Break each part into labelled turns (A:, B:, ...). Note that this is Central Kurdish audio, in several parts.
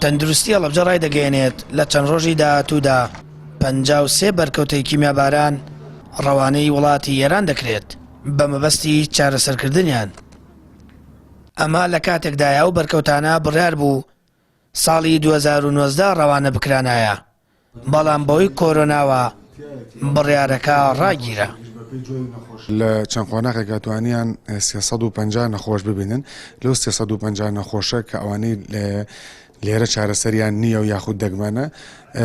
A: تەندروستی هەڵەبجە ڕای دەگەیەنێت لە چەند ڕۆژی داهاتوودا 53 بەرکەوتەی کیمیاباران ڕەوانەی وڵاتی ئێران دەکرێت بە مەبەستی چارەسەرکردنیان. ئەمە لە کاتێکدایە و بەرکەوتانە بڕیار بوو ساڵی 2019 ڕەوانە بکرانایە، بەڵام بەوەی کۆرۆناوە بڕیارەکە ڕاگیرە.
B: لە چەند قۆناغێکا توانیان 350 نەخۆش ببینن، لەو 350 نەخۆشە کە ئەوانەی لێرە چارەسەریان نییە و یاخود دەگمانە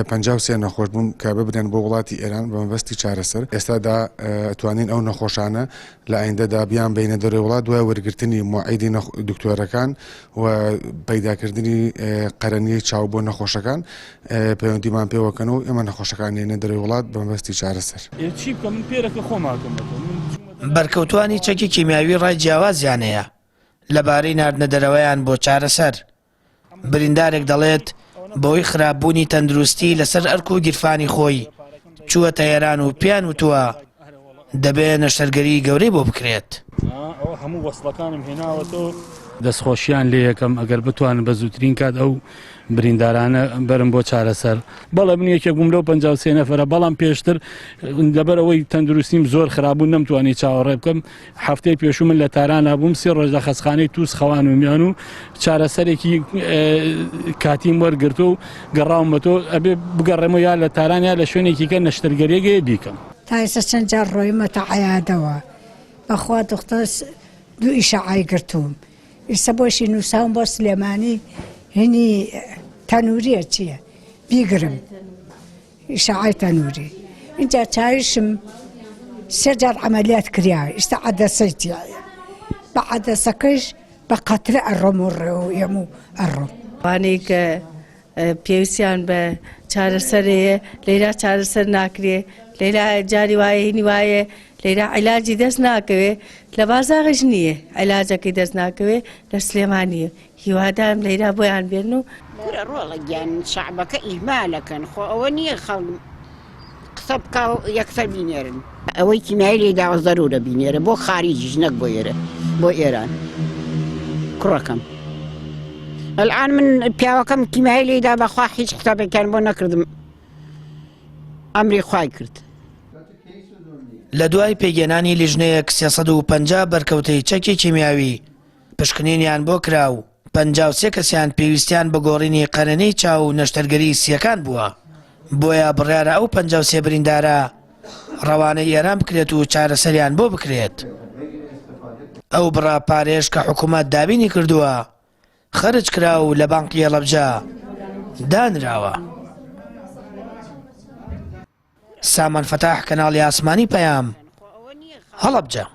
B: 53 نەخۆش بوون کە ببرێن بۆ وڵاتی ئێران بە مەبەستی چارەسەر. ئێستادا توانین ئەو نەخۆشانە لە ئایندەدا بیان بینە دەروی وڵات دوای وەرگرتنی موعیدی دکتۆرەکان و پەیداکردنی قەرەنیەی چاو بۆ نەخۆشەکان پەیوەندیمان پێوەکەن و ئێمە نەخۆشەکان هێنە دەروی وڵات بە مەبەستی چارەسەر.
C: چی بکەم من پێرەکە خۆماکەم
A: بەرکەوتوانی چەکی کیمیاوی ڕای جیاوازیان هەیە لەبارەی ناردنە دەرەوەیان بۆ چارەسەر. بریندارێک دەڵێت بەوەی خراپبوونی تەندروستی لەسەر ئەرک و گیرفانی خۆی چووەتە ئێران و پیان وتووە دەبێت نەشتەرگەری گەورەی بۆ بکرێت.
C: هەموو وەسڵەکانم هێناوەتەوە دەستخۆشیان لێ یەکەم ئەگەر بتوانن بە زووترین کات ئەو بریندارانە بەرم بۆ چارەسەر. بەڵێ من یەکێک بووم لەو 53 نەفەرە، بەڵام پێشتر لەبەرەوەی تەندروستیم زۆر خراپبوو نەمتوانی چاوەڕێ بکەم. هەفتەی پێشوو من لە تارانە بووم 3 ڕۆژ لە خەستخانەی تووس خەوان و میان و چارەسەرێکی کاتیم وەرگرت و گەڕاومەتەوە ئەبێ بگەڕێمە یا لە تاران یا لە شوێنێکی کە نەشتەرگەریەکە بیکەم.
D: تا ئێستا چەند جار ڕۆیمەتە عەیادەوە بەخوا دختەر 2 ئیشەعای گرتووم. ئێستا بۆشی نووساوم بۆ سلێمانی هینی تەنووریە چییە بیگرم ئیشەعای تەنووری. اینجا چاویشم 3 جار عەمەلیات کریا، ئێستا عەدەسەی تیایە بە عەدەسەکەش بە قەترە ئەڕۆم و ڕێوەم و ئەڕۆم.
E: وانەی کە پێویستیان بە چارەسەرەیە لێرا چارەسەر ناکرێ، لێرا جاری وایە هینی وایە لێرا عیلاجی دەست ناکەوێ، لە بازاڕش نییە عیلاجەکەی دەست ناکەوێ لە سلێمانیە. هیوادارم لێرا بۆیان بێن و
F: ڕۆڵە گیان شعبەکە ئیمالەکەن خۆ ئەوە نییە خەڵ قسە بکە و یەکسەر بینێرن. ئەوەی کیمیایی لێداوە زەرورە بینێرە بۆ خاریجیش نەک بۆ ئێرە بۆ ئێران. کوڕەکەم ئەلعان من پیاوەکەم کیمیایی لێدا بەخوا هیچ قسەبێکیان بۆ نەکردم، ئەمری خوای کرد.
A: لە دوای پێگەێنانی لیژنەیەک 350 بەرکەوتەی چەکی کیمیاوی پشکنینیان بۆ کراو 53 کەسیان پێویستیان بە گۆڕینی قەرەنەی چاو و نەشتەرگەری سیەکان بووە. بۆیە بڕیارە ئەو 53 بریندارە ڕەوانەی ئێران بکرێت و چارەسەریان بۆ بکرێت. ئەو بڕا پارێش کە حکوومەت دابینی کردووە خەرج کرا و لە بانقی هەڵەبجە دانراوە. سامان فەتاح، کەناڵی ئاسمانی پەیام، هەڵەبجە.